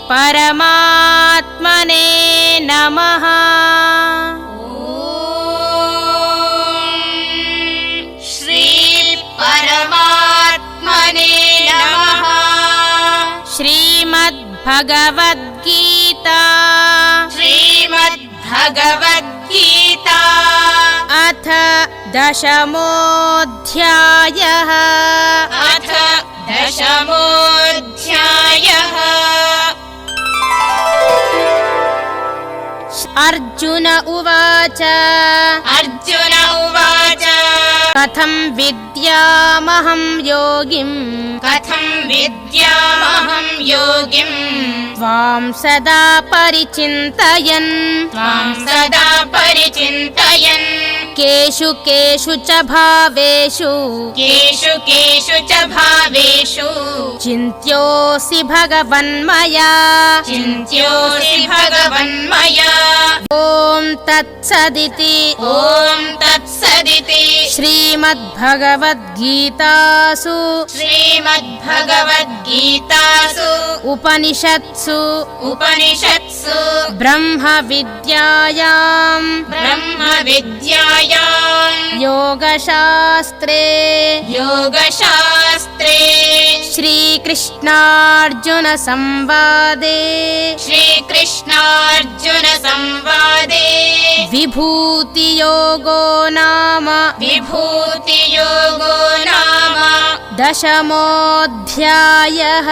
परमात्मने नमः। श्री परमात्मने नमः। श्रीमद्भगवद्गीता श्रीमद्भगवद्गीता अथ दशमोऽध्यायः। अथ दशमोऽध्यायः। अर्जुन उवाच अर्जुन उवाच कथं विद्यामहं योगिम् कथं विद्यामहं योगिम् त्वां सदा परिचिन्तयन् त्वां सदा परिचिन्तयन् केषु केषु च भावेषु केषु केषु च भावेषु चिन्त्योऽसि भगवन्मया चिन्त्योऽसि भगवन्मया। ॐ तत्सदिति ॐ तत्सदिति श्रीमद्भगवद्गीतासु श्रीमद्भगवद्गीतासु उपनिषत्सु ब्रह्मविद्यायां योगशास्त्रे श्रीकृष्णार्जुन संवादे विभूतियोगो नाम दशमोऽध्यायः।